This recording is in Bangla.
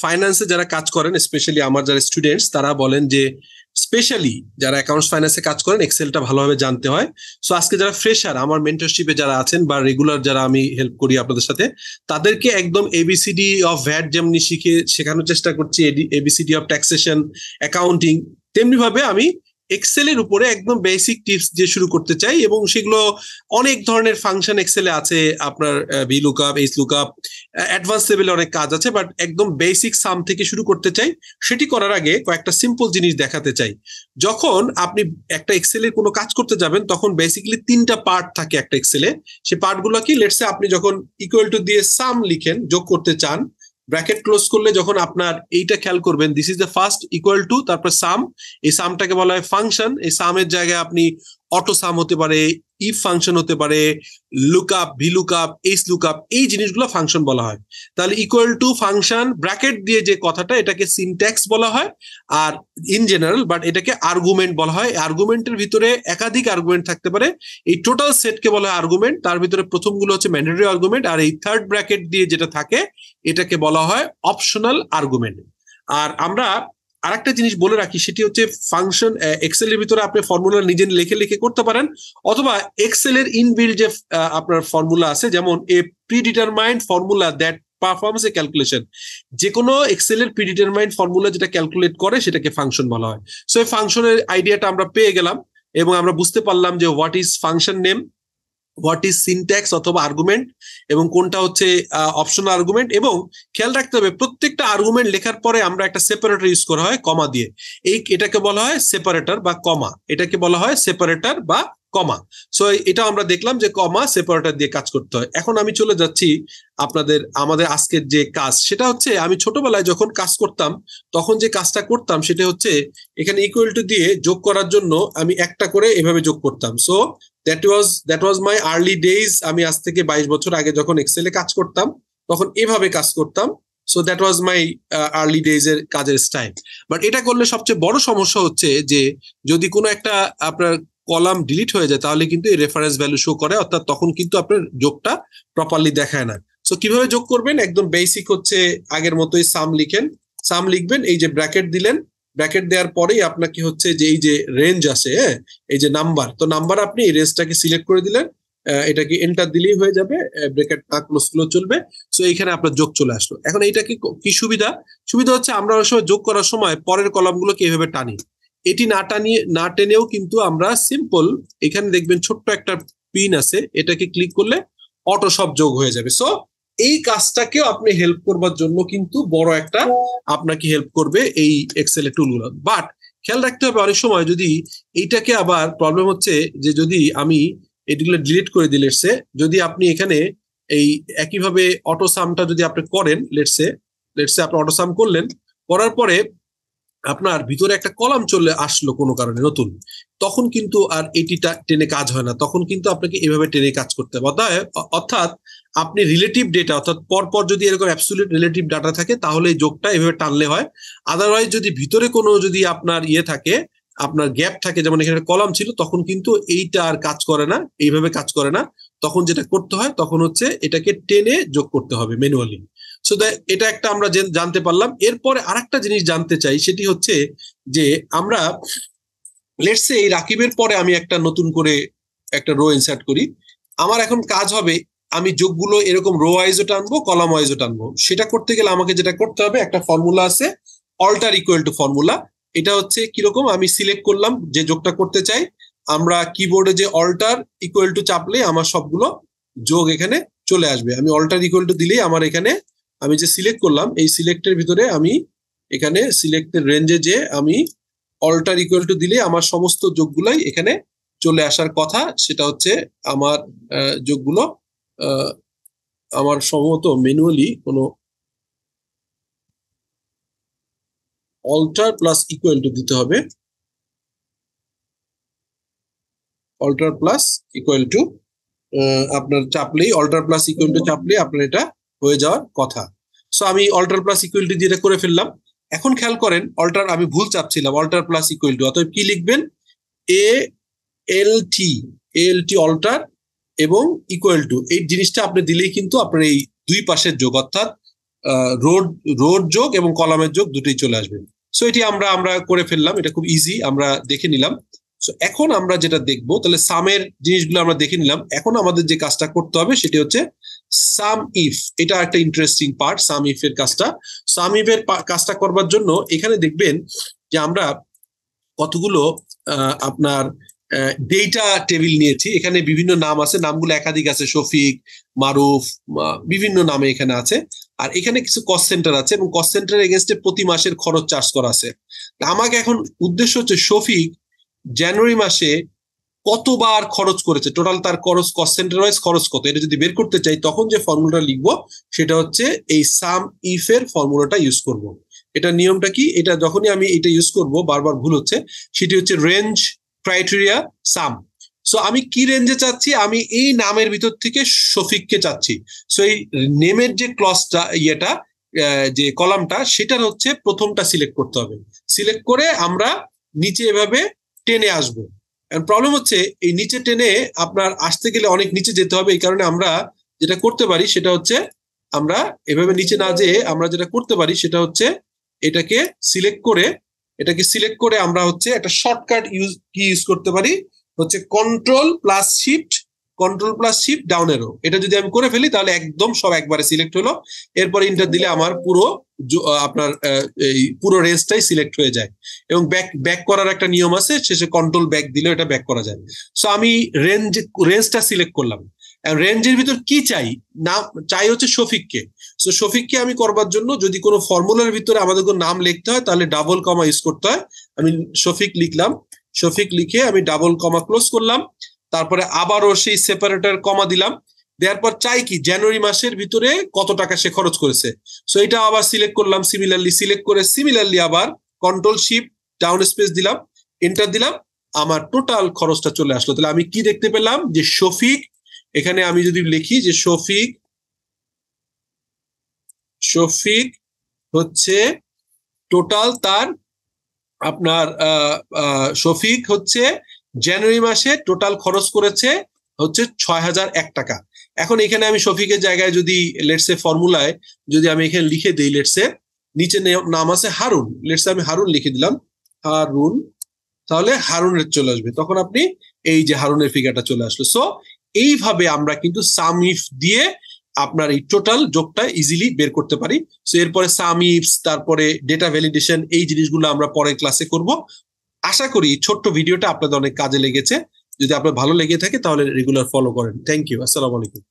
ফাইন্যান্সে যারা কাজ করেন, স্পেশালি আমার যারা স্টুডেন্টস, তারা বলেন যে স্পেশালি যারা অ্যাকাউন্টস ফাইন্যান্সে কাজ করেন এক্সেলটা ভালোভাবে জানতে হয়। সো আজকে যারা ফ্রেশার আমার মেন্টরশিপে যারা আছেন বা রেগুলার যারা আমি হেল্প করি আপনাদের সাথে, তাদেরকে একদম এবিসিডি অফ ভ্যাট যেমনি শেখানোর চেষ্টা করছি, এবিসিডি অফ ট্যাক্সেশন, অ্যাকাউন্টিং, তেমনি ভাবে আমি এক্সেলের উপরে একদম বেসিক টিপস দিয়ে শুরু করতে চাই। এবং সেগুলো অনেক ধরনের ফাংশন এক্সেলে আছে, আপনার V lookup, H lookup, advance লেভেলে অনেক কাজ আছে, বাট একদম বেসিক সাম থেকে শুরু করতে চাই। সেটি করার আগে কয়েকটা সিম্পল জিনিস দেখাতে চাই। যখন আপনি একটা এক্সেলের কোনো কাজ করতে যাবেন তখন বেসিক্যালি 3টা পার্ট থাকে একটা এক্সেলে। সেই পার্টগুলো কি, লেটসে আপনি যখন ইকুয়াল টু দিয়ে সাম লিখেন, যোগ করতে চান, ব্র্যাকেট ক্লোজ করলে যখন আপনার এইটা খেয়াল করবেন, this is the first equal to, তারপর সাম, এই সামটাকে বলা হয় ফাংশন। এই সামের জায়গায় আপনি অটো সাম হতে পারে, ইফ ফাংশন হতে পারে, lookup, V lookup, H lookup, এই জিনিসগুলো ফাংশন বলা হয়। তাহলে ইকুয়াল টু ফাংশন ব্র্যাকেট দিয়ে যে কথাটা, এটাকে সিনট্যাক্স বলা হয়। আর ইন জেনারেল, বাট এটাকে আর্গুমেন্ট বলা হয়। আর্গুমেন্টের ভিতরে একাধিক আর্গুমেন্ট থাকতে পারে, এই টোটাল সেটকে বলা হয় আর্গুমেন্ট। তার ভিতরে প্রথমগুলো হচ্ছে ম্যান্ডেটরি আর্গুমেন্ট, আর এই থার্ড ব্র্যাকেট দিয়ে যেটা থাকে এটাকে বলা হয় অপশনাল আর্গুমেন্ট। আর আমরা আরেকটা জিনিস বলে রাখি, সেটি হচ্ছে ফাংশন এক্সেলের ভিতরে আপনি ফর্মুলা নিজে লিখে লিখে করতে পারেন, অথবা এক্সেলের ইনবিল্ড যে আপনার ফর্মুলা আছে, যেমন a predetermined formula that performs a calculation, যে কোনো এক্সেলের প্রিডিটারমাইন্ড ফর্মুলা যেটা ক্যালকুলেট করে সেটাকে ফাংশন বলা হয়। সো এই ফাংশনের আইডিয়াটা আমরা পেয়ে গেলাম এবং আমরা বুঝতে পারলাম যে what is function name, what is syntax অথবা আর্গুমেন্ট, এবং কোনটা হচ্ছে অপশনাল আর্গুমেন্ট। এবং খেয়াল রাখতে হবে প্রত্যেকটা আর্গুমেন্ট লেখার পরে আমরা একটা সেপারেটর ইউজ করা হয় কমা দিয়ে। এটাকে বলা হয় সেপারেটর বা কমা, এটাকে বলা হয় সেপারেটর বা কমা। সো এটা আমরা দেখলাম যে কমা সেপারেটর দিয়ে কাজ করতে হয়। এখন আমি চলে যাচ্ছি আমাদের আজকের যে কাজ, সেটা হচ্ছে আমি ছোটবেলায় যখন কাজ করতাম তখন যে কাজটা করতাম সেটা হচ্ছে এখানে ইকুয়াল টু দিয়ে যোগ করার জন্য আমি একটা করে এভাবে যোগ করতাম। So that was my early days. আমি আজ থেকে 22 বছর আগে যখন এক্সেলে কাজ করতাম তখন এভাবে কাজ করতাম। So that was my early days এর কাজের স্টাইল। বাট এটা করলে সবচেয়ে বড় সমস্যা হচ্ছে যে যদি কোনো একটা আপনার কলাম ডিলিট হয়ে যায় তাহলে কিন্তু এই রেফারেন্স ভ্যালু শো করে, অর্থাৎ তখন কিন্তু আপনার যোগটা প্রপারলি দেখায় না। সো কিভাবে যোগ করবেন, একদম বেসিক হচ্ছে আগের মতোই সাম লিখবেন, এই যে ব্র্যাকেট দিলেন, ব্র্যাকেট দেওয়ার পরেই আপনাকে হচ্ছে যে এই যে রেঞ্জ আছে, এই যে নাম্বার, তো নাম্বার আপনি এই রেঞ্জটাকে সিলেক্ট করে দিলেন, এটাকে এন্টার দিলেই হয়ে যাবে, ব্র্যাকেট না ক্লোজ করলেও চলবে। সো এইখানে আপনার যোগ চলে আসলো। এখন এইটা কি সুবিধা হচ্ছে আমরা অনেক সময় যোগ করার সময় পরের কলামগুলোকে এইভাবে টানি, এটি না টেনেও কিন্তু আমরা সিম্পল, এখানে দেখবেন ছোট্ট একটা পিন আছে, এটাকে ক্লিক করলে অটো সব যোগ হয়ে যাবে। সো এই কাজটাকেও আপনি হেল্প করবার জন্য কিন্তু বড় একটা আপনাকে হেল্প করবে এই এক্সেল এর টুলগুলো। বাট খেয়াল রাখতে হবে অনেক সময় যদি এইটাকে আবার প্রবলেম হচ্ছে যে যদি আমি এগুলো ডিলিট করে দিই, লেটসে যদি আপনি এখানে এই একইভাবে অটো সামটা যদি আপনি করেন, লেটসে আপনি অটো সাম করলেন, করার পরে আপনার ভিতরে একটা কলাম চলে আসলো কোনো কারণে নতুন, তখন কিন্তু আর এটিটা টেনে কাজ হয় না, তখন কিন্তু আপনাকে এভাবে টেনে কাজ করতে হবে। অর্থাৎ আপনি রিলেটিভ ডেটা, অর্থাৎ পরপর যদি এরকম অ্যাবসলিউট রিলেটিভ ডাটা থাকে তাহলে এই যোগটা এভাবে টানলে হয়। আদারওয়াইজ যদি ভিতরে কোনো যদি আপনার থাকে, আপনার গ্যাপ থাকে, যেমন এখানে কলাম ছিল, তখন কিন্তু এইটা আর কাজ করে না, এইভাবে কাজ করে না। তখন যেটা করতে হয় তখন হচ্ছে এটাকে টেনে যোগ করতে হবে ম্যানুয়ালি। সো এটা একটা আমরা জানতে পারলাম। এরপরে আরেকটা জিনিস জানতে চাই, সেটি হচ্ছে যে আমরা লেটসে এই রাকিবের পরে আমি একটা নতুন করে একটা রো ইনসার্ট করি। আমার এখন কাজ হবে আমি যোগগুলো এরকম রো ওয়াইজও টানবো, কলাম ওয়াইজও টানবো। সেটা করতে গেলে আমাকে যেটা করতে হবে, একটা ফর্মুলা আছে অল্টার ইকুয়াল টু ফর্মুলা। এটা হচ্ছে কিরকম, আমি সিলেক্ট করলাম যে যোগটা করতে চাই, আমরা কিবোর্ডে যে অল্টার ইকুয়াল টু চাপলে আমার সবগুলো যোগ এখানে চলে আসবে। আমি অল্টার ইকুয়াল টু দিলেই আমার এখানে আমি যে সিলেক্ট করলাম এই সিলেক্টের ভিতরে আমি এখানে সিলেক্টের রেঞ্জে যে আমি অল্টার ইকুয়াল টু দিলে আমার সমস্ত যোগগুলাই এখানে চলে আসার কথা। সেটা হচ্ছে আমার যোগগুলো আমার সম্ভবত ম্যানুয়ালি কোনো অল্টার প্লাস ইকুয়াল টু দিতে হবে, অল্টার প্লাস ইকুয়াল টু আপনার চাপলেই, অল্টার প্লাস ইকুয়াল টু চাপলে আপনার এটা হয়ে যাওয়ার কথা। সো আমি অল্টার প্লাস ইকুয়াল টু দিয়ে করে ফেললাম। এখন খেয়াল করেন অল্টার আমি ভুল চাপছিলাম, অল্টার প্লাস ইকুয়াল টু, অতএব কি লিখবেন, এএলটি অল্টার এবং ইকুয়াল টু, এই জিনিসটা আপনি দিলেই কিন্তু আপনার এই দুই পাশের যোগ, অর্থাৎ রোড রোড যোগ এবং কলামের যোগ দুটোই চলে আসবে। সো এটি আমরা করে ফেললাম, এটা খুব ইজি, আমরা দেখে নিলাম। সো এখন আমরা যেটা দেখবো, তাহলে সামের জিনিসগুলো আমরা দেখে নিলাম। এখন আমাদের যে কাজটা করতে হবে সেটি হচ্ছে সাম ইফ। এটা একটা ইন্টারেস্টিং পার্ট, সাম ইফ এর কাজটা। সাম ইফ এর কাজটা করবার জন্য এখানে দেখবেন যে আমরা কতগুলো আপনার ডেটা টেবিল নিয়েছি। এখানে বিভিন্ন নাম আছে, নামগুলো একাধিক আছে, শফিক, মারুফ, বিভিন্ন নামে এখানে আছে। আর এখানে কিছু কস্ট সেন্টার আছে এবং কস্ট সেন্টার এগেনস্টে প্রতি মাসের খরচ চার্জ করা আছে। আমাকে এখন উদ্দেশ্য হচ্ছে শফিক জানুয়ারি মাসে কতবার খরচ করেছে, টোটাল তার খরচ কস্ট সেন্টার ওয়াইজ খরচ কত, এটা যদি বের করতে চাই তখন যে ফর্মুলাটা লিখবো সেটা হচ্ছে এই সাম ইফ এর ফর্মুলাটা ইউজ করব। এটা নিয়মটা কি, এটা যখনই আমি এটা ইউজ করব, বারবার ভুল হচ্ছে, সেটি হচ্ছে রেঞ্জ ক্রাইটেরিয়া সাম। সো আমি কি রেঞ্জে চাচ্ছি, আমি এই নামের ভিতর থেকে শফিককে চাচ্ছি। সো এই নেমের যে ক্লজটা ইয়েটা যে কলামটা, সেটার হচ্ছে প্রথমটা সিলেক্ট করতে হবে। সিলেক্ট করে আমরা নিচে এভাবে টেনে আসবো। প্রবলেম হচ্ছে এই নিচে টেনে আপনার আসতে গেলে অনেক নিচে যেতে হবে। এই কারণে আমরা যেটা করতে পারি সেটা হচ্ছে, আমরা এভাবে নিচে না যেয়ে আমরা যেটা করতে পারি সেটা হচ্ছে এটাকে সিলেক্ট করে আমরা হচ্ছে একটা শর্টকাট ইউজ করতে পারি, হচ্ছে কন্ট্রোল প্লাস শিফট ডাউন এরো। এটা যদি আমি করে ফেলি তাহলে একদম সব একবারে সিলেক্ট হলো। এরপর ইন্টার দিলে আমার আপনার এই পুরো রেঞ্জটাই সিলেক্ট হয়ে যায়। এবং ব্যাক করার একটা নিয়ম আছে, শেষে কন্ট্রোল ব্যাক দিলে এটা ব্যাক করা যায়। সো আমি রেঞ্জটা সিলেক্ট করলাম। রেঞ্জের ভিতর কি চাই, নাম চাই হচ্ছে শফিককে। সো শফিককে আমি করবার জন্য যদি কোনো ফর্মুলার ভিতরে আমাদের কোনো নাম লিখতে হয় তাহলে ডাবল কমা ইউজ করতে হয়। আমি শফিক লিখলাম, শফিক লিখে আমি ডাবল কমা ক্লোজ করলাম, তারপরে আবারও সেই সেপারেটর কমা দিলাম। দেওয়ার পর চাই কি জানুয়ারি মাসের ভিতরে কত টাকা সে খরচ করেছে। সো এটা আবার সিলেক্ট করলাম, সিমিলারলি আবার কন্ট্রোল শিফট ডাউন স্পেস দিলাম, এন্টার দিলাম, আমার টোটাল খরচটা চলে আসলো। তাহলে আমি কি দেখতে পেলাম যে শফিক, এখানে আমি যদি লিখি যে শফিক হচ্ছে টোটাল তার আপনার শফিক হচ্ছে জানুয়ারি মাসে টোটাল খরচ করেছে হচ্ছে 6,001 টাকা। এখন এখানে আমি শফিকের জায়গায় যদি লেটসে ফর্মুলায় যদি আমি এখানে লিখে দিই, লেটসে নিচে নাম আছে হারুন, লেটসে আমি হারুন লিখে দিলাম, হারুন, তাহলে হারুনের চলে আসবে। তখন আপনি এই যে হারুনের ফিগারটা চলে আসলো। সো এইভাবে আমরা কিন্তু সাম ইফ দিয়ে আপনার এই টোটাল যোগটা ইজিলি বের করতে পারি। সো এরপরে সাম ইফস, তারপরে ডেটা ভ্যালিডেশন, এই জিনিসগুলো আমরা পরের ক্লাসে করব। আশা করি ছোট্ট ভিডিওটা আপনাদের অনেক কাজে লেগেছে। যদি আপনার ভালো লেগে থাকে তাহলে রেগুলার ফলো করেন। থ্যাংক ইউ, আসসালামু আলাইকুম।